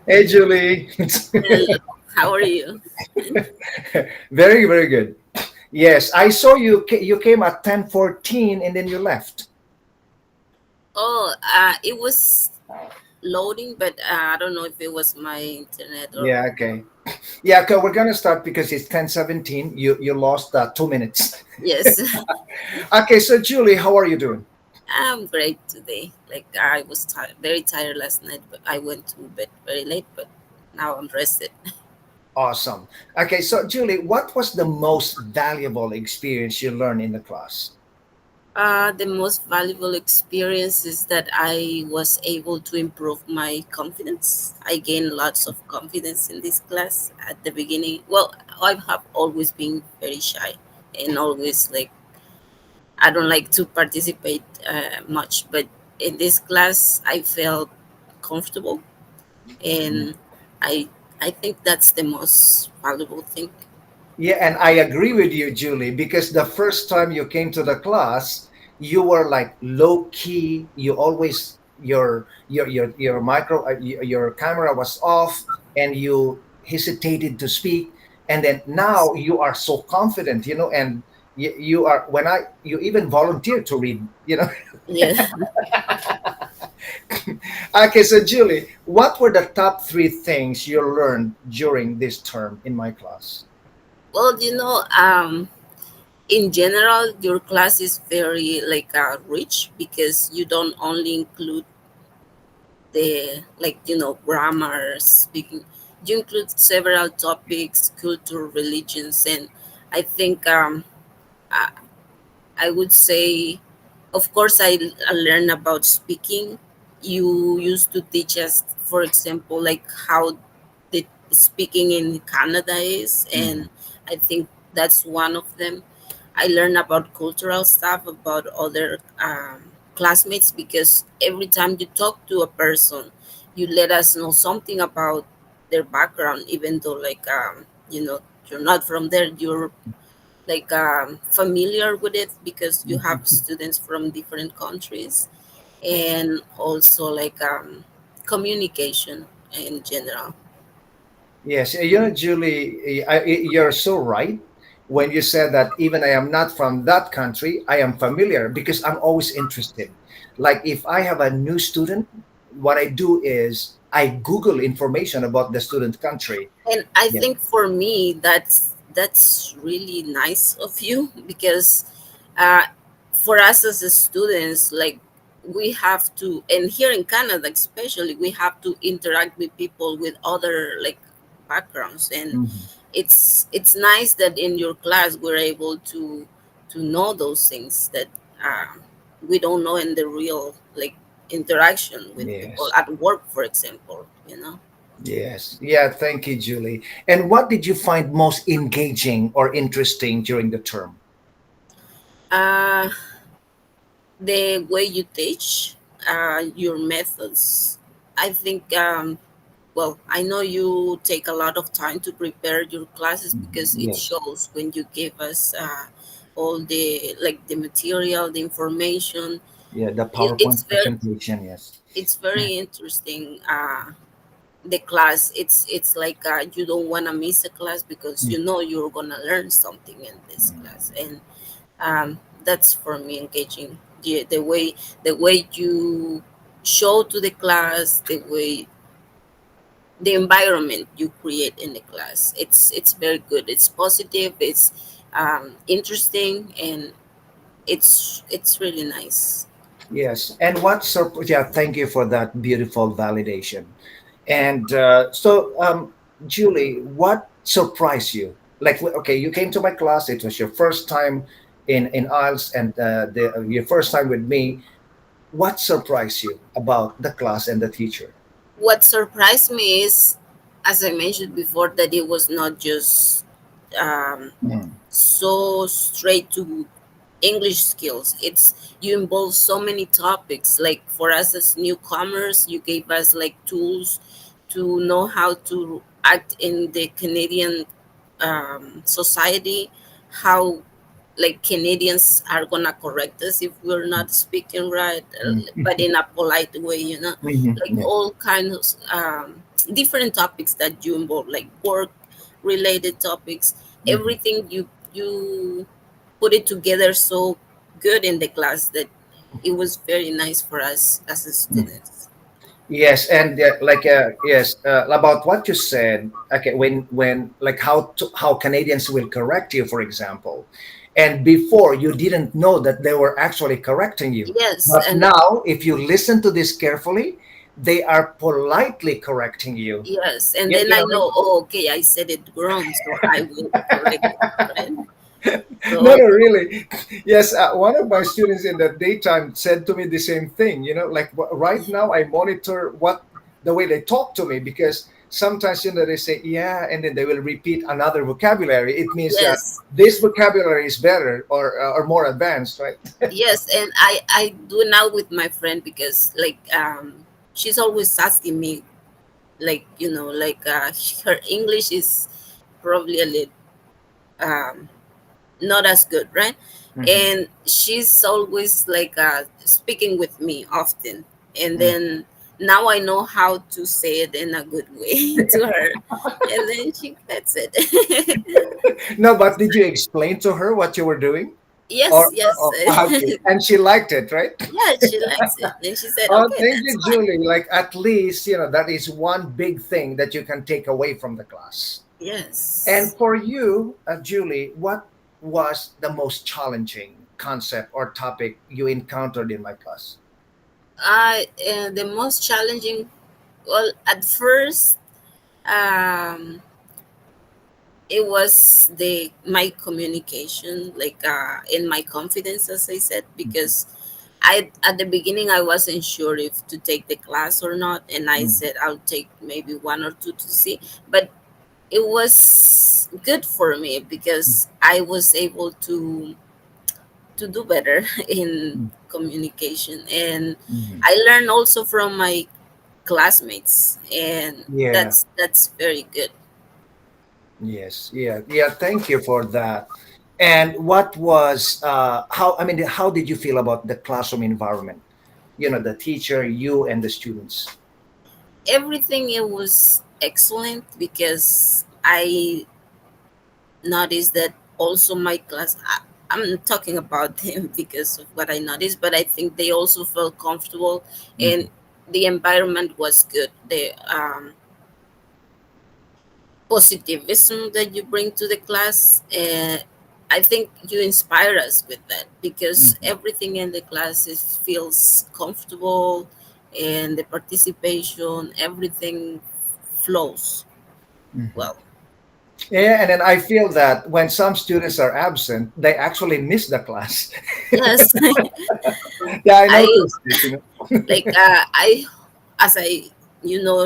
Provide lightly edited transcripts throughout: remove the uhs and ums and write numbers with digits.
Hey, Julie. Hello, how are you? Very, very good. Yes, I saw you. You came at 10:14 and then you left. Oh, it was loading, but I don't know if it was my internet or Yeah, okay. Yeah, okay, we're gonna start because it's 10:17. You lost 2 minutes. yes. Okay, so Julie, how are you doing? I'm great today. Like I was very tired last night, but I went to bed very late. But now I'm rested. Awesome. Okay, so Julie, what was the most valuable experience you learned in the class? The most valuable experience is that I was able to improve my confidence. I gained lots of confidence in this class at the beginning. Well, I have always been very shy and always like I don't like to participate much, but in this class, I felt comfortable, and I I think that's the most valuable thing. Yeah, and I agree with you, Julie, because the first time you came to the class, you were like low key. You always your micro your camera was off, and you hesitated to speak. And then now you are so confident, and you are when I you even volunteer to read. Yeah. Okay, so Julie, what were the top three things you learned during this term in my class? Well, in general, your class is very like rich because you don't only include the grammar speaking. You include several topics, culture, religions, and I think I, I would say, of course, I learned about speaking. You used to teach us, for example, like how the speaking in Canada is, and Mhm. I think that's one of them. I learned about cultural stuff about other classmates because every time you talk to a person, you let us know something about their background, even though you're not from there. You're like familiar with it because you have students from different countries, and also like communication in general. Yes, Julie, you're so right when you said that even I am not from that country, I am familiar because I'm always interested. Like if I have a new student, what I do is I Google information about the student country. And I Yeah. think for me that's really nice of you because uh, for us as a students, like we have to, and here in Canada especially, we have to interact with people with other like backgrounds, and Mhm. it's nice that in your class we're able to know those things that uh, we don't know in the real like interaction with people Yes. at work, for example. Yes. Yeah. Thank you, Julie. And what did you find most engaging or interesting during the term? uh, the way you teach, your methods. I think, well, I know you take a lot of time to prepare your classes Mhm. because it Yes. shows when you give us all the like the material, the information. Yeah. The It, PowerPoint presentation. Yes. it's very interesting. The class, it's like you don't want to miss a class because you know you're gonna learn something in this class, and that's for me engaging. The way you show to the class, the environment you create in the class, it's very good, it's positive, it's interesting, and it's really nice. Yes, and yeah, thank you for that beautiful validation. And Julie, what surprised you? Like, okay, you came to my class. It was your first time in IELTS, and your first time with me. What surprised you about the class and the teacher? What surprised me is, as I mentioned before, that it was not just um, Mm. so straight to English skills. It's you involve so many topics. Like for us as newcomers, you gave us like tools to know how to act in the Canadian society, how like Canadians are gonna correct us if we're not speaking right, Mm. but in a polite way, Mhm. like Yeah. all kinds of. different topics that you involve, like work related topics, Mhm. everything you put it together so good in the class that it was very nice for us as a Mhm. students. Yes, and yes, about what you said. Okay, when like how Canadians will correct you, for example, and before you didn't know that they were actually correcting you, Yes, but and now if you listen to this carefully, they are politely correcting you. yes, and Yeah, then you I know, know, oh, okay, I said it wrong, so I will correct it, right? no, So no, really. Yes, one of my students in the daytime said to me the same thing. Like right now, I monitor what the way they talk to me because sometimes they say yeah, and then they will repeat another vocabulary. It means that yes, this vocabulary is better or more advanced, right? yes, and I do now with my friend because like she's always asking me, like, like her English is probably a little um not as good, right? Hmm. And she's always like speaking with me often, and then now I know how to say it in a good way to her, and then she gets it. No, but did you explain to her what you were doing, Yes, yes. or okay, and she liked it, right? Yeah, she likes it, and she said, Oh, okay, thank that's you, fine. Julie. Like at least that is one big thing that you can take away from the class. And Yes. for you, Julie, what was the most challenging concept or topic you encountered in my class? The most challenging, well, at first, um it was the my communication, like in my confidence, as I said, because I at the beginning I wasn't sure if to take the class or not, and I Mhm. said I'll take maybe one or two to see. But it was good for me because I was able to do better in Mhm. communication, and Mhm. I learned also from my classmates, and Yeah. that's very good. Yes. Yeah. Yeah. Thank you for that. And what was how? I mean, how did you feel about the classroom environment? The teacher, you, and the students. Everything, it was excellent because I noticed that also my class, I'm talking about them because of what I noticed, but I think they also felt comfortable, and Mhm. the environment was good. The positivism that you bring to the class, I think you inspire us with that because Mhm. everything in the class feels comfortable, and the participation, everything flows Mhm. well. Yeah, and then I feel that when some students are absent, they actually miss the class. Yes. Yeah, I I noticed it. like I as I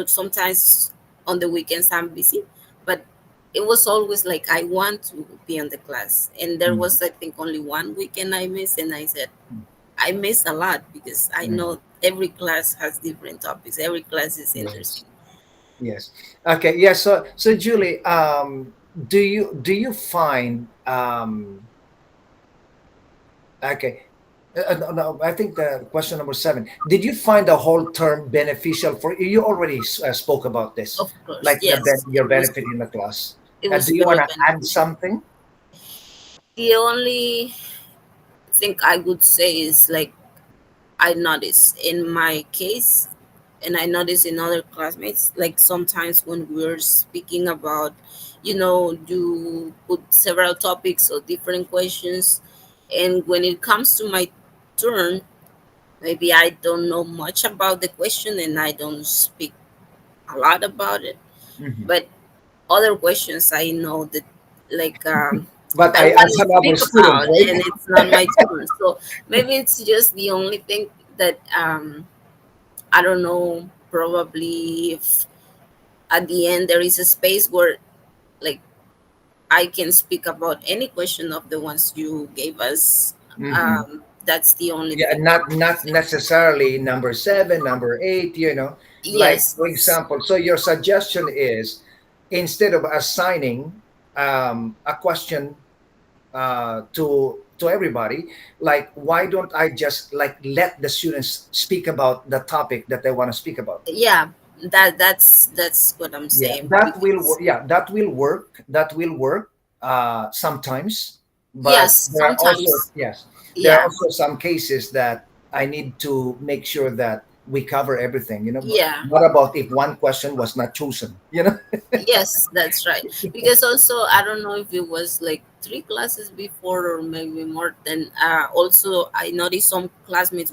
sometimes on the weekends I'm busy, but it was always like I want to be on the class, and there Mhm. was, I think, only one weekend I missed, and I said I missed a lot because I Mhm. know every class has different topics, every class is Yes. interesting. Yes. Okay. Yeah. So Julie, do you find okay? No, no, I think the question number 7. Did you find the whole term beneficial for you? You already spoke about this, Of course, like yes, your benefit in the class. it was Do you want very to add beneficial. something? The only thing I would say is, like, I noticed in my case, and I noticed in other classmates, like sometimes when we're speaking about, you put several topics or different questions, and when it comes to my turn, maybe I don't know much about the question and I don't speak a lot about it. Mhm. But other questions I know that, like, But I I want asked to another speak student, about, right? and it's not my turn. So maybe it's just the only thing that I don't know. Probably if at the end there is a space where, like, I can speak about any question of the ones you gave us. Hmm. That's the only Yeah, thing I would not say. necessarily number 7, number 8. Like Yes, for example. So your suggestion is instead of assigning a question to everybody, like why don't I just like let the students speak about the topic that they want to speak about? yeah. That's what I'm Yeah, saying that will because work. Yeah, that will work. That will work sometimes, but yes, there are also, sometimes yes, there are yeah, also some cases that I need to make sure that we cover everything. But yeah. what about if one question was not chosen? Yes, that's right. Because also, I don't know if it was like three classes before or maybe more. Then also, I noticed some classmates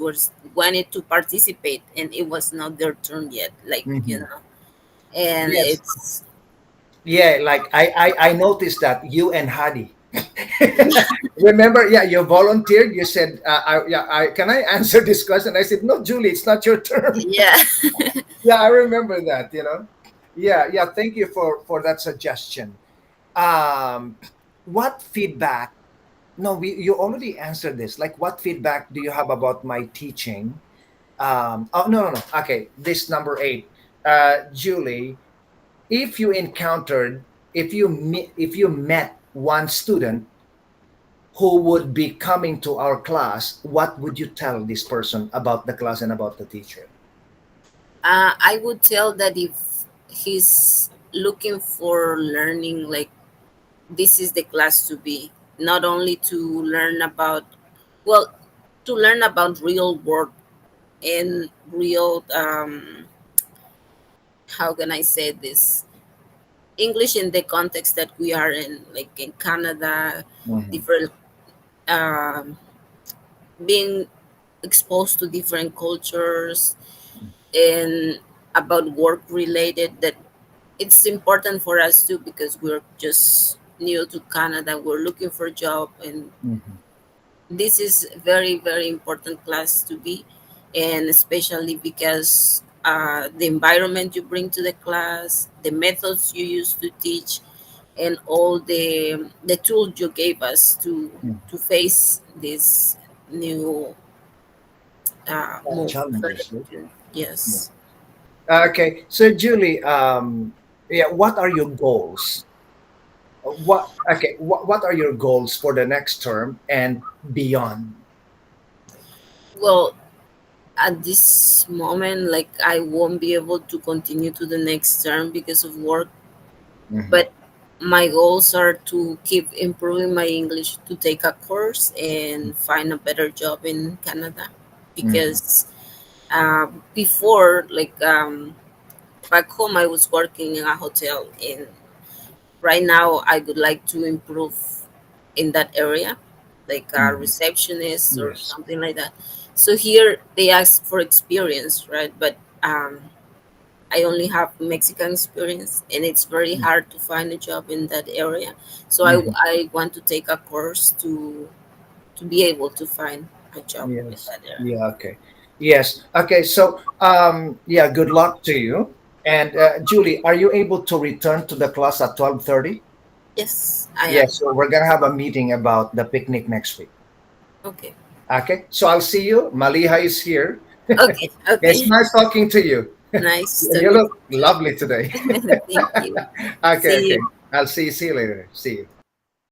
wanted to participate, and it was not their turn yet. Like Hmm. and Yes. it's Yeah, like I noticed that you and Hadi. Remember, yeah, you volunteered. You said, can I answer this question? I said, no, Julie, it's not your turn. yeah. Yeah, I remember that. Yeah, yeah. Thank you for that suggestion. Um, what feedback? No, you already answered this. Like, what feedback do you have about my teaching? Oh, no, no, no. Okay, this number 8, Julie. If you encountered, if you met one student who would be coming to our class, what would you tell this person about the class and about the teacher? I would tell that if he's looking for learning, like this is the class to be. Not only to learn about, well, to learn about real work and real how can I say this, English in the context that we are in, like in Canada, Hmm. different um, being exposed to different cultures and about work related, that it's important for us too because we're just new to Canada, we're looking for a job, and Hmm. this is very very important class to be, and especially because the environment you bring to the class, the methods you use to teach, and all the tools you gave us to face this new move for Challenges, right? the Yeah. yes. Okay, so Julie, yeah, what are your goals? What are your goals for the next term and beyond? Well, at this moment, like I won't be able to continue to the next term because of work, Hmm. but my goals are to keep improving my English, to take a course and find a better job in Canada, Hmm. because before, like back home, I was working in a hotel, and right now I would like to improve in that area, like a Hmm. receptionist or Yes. something like that. So here they ask for experience, right? But I only have Mexican experience, and it's very hard to find a job in that area. So Hmm. I want to take a course to be able to find a job in Yes. that area. Yeah. Okay. Yes. Okay. So, yeah. Good luck to you. And Julie, are you able to return to the class at 12:30? Yes, I am. Yes. So we're gonna have a meeting about the picnic next week. Okay. Okay. So I'll see you. Maliha is here. Okay. It's Okay. nice talking to you. Nice You talking look to lovely today. you. Thank you. Okay. See Okay. you. I'll see you. See you later. See you.